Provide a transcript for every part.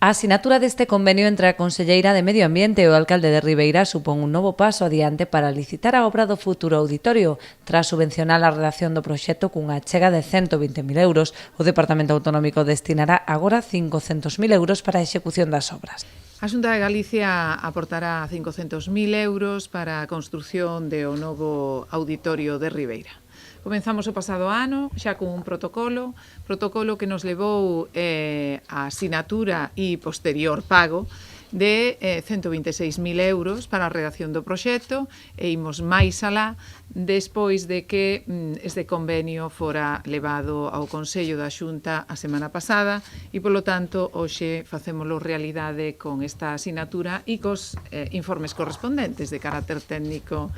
A asinatura deste convenio entre a Conselleira de Medio Ambiente e o alcalde de Ribeira supón un novo paso adiante para licitar a obra do futuro auditorio. Tras subvencionar a redacción do proxecto cunha achega de 120.000 euros, o Departamento Autonómico destinará agora 500.000 euros para a execución das obras. A Xunta de Galicia aportará 500.000 euros para a construción do novo auditorio de Ribeira. Comenzamos o pasado ano xa con un protocolo que nos levou a asinatura e posterior pago de 126.000 euros para a redacción do proxecto e imos máis alá despois de que este convenio fora levado ao Consello da Xunta a semana pasada e, polo tanto, hoxe facémolo realidade con esta asinatura e cos informes correspondentes de carácter técnico,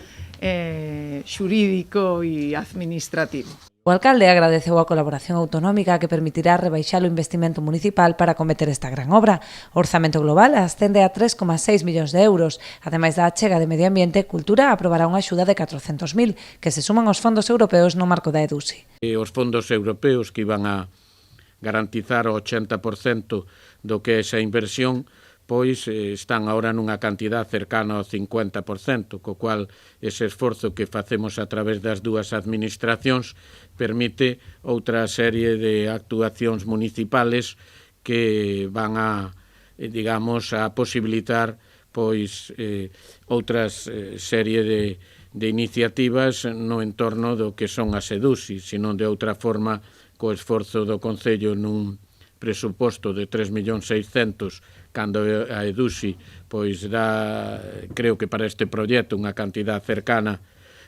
xurídico e administrativo. O alcalde agradeceu a colaboración autonómica que permitirá rebaixar o investimento municipal para acometer esta gran obra. O orzamento global ascende a 3,6 millóns de euros. Ademais da achega de Medio Ambiente, Cultura aprobará unha axuda de 400.000 que se suman aos fondos europeos no marco da EDUSI. Os fondos europeos que iban a garantizar o 80% do que é esa inversión, pois están agora nunha cantidad cercana ao 50%, co cual ese esforzo que facemos a través das dúas administracións permite outra serie de actuacións municipales que van a, digamos, a posibilitar pois outras serie de iniciativas no entorno do que son as EDUSI, senón de outra forma co esforzo do Concello nun presuposto de 3.600.000, cando a EDUSI pois dá, creo que para este proxecto, unha cantidad cercana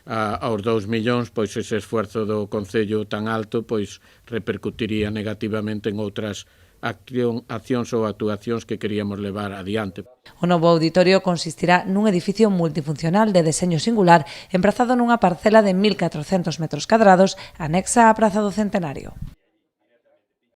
aos 2 millóns, pois ese esforzo do Concello tan alto pois repercutiría negativamente en outras accións ou actuacións que queríamos levar adiante. O novo auditorio consistirá nun edificio multifuncional de deseño singular emprazado nunha parcela de 1.400 metros cadrados anexa á Praza do Centenario.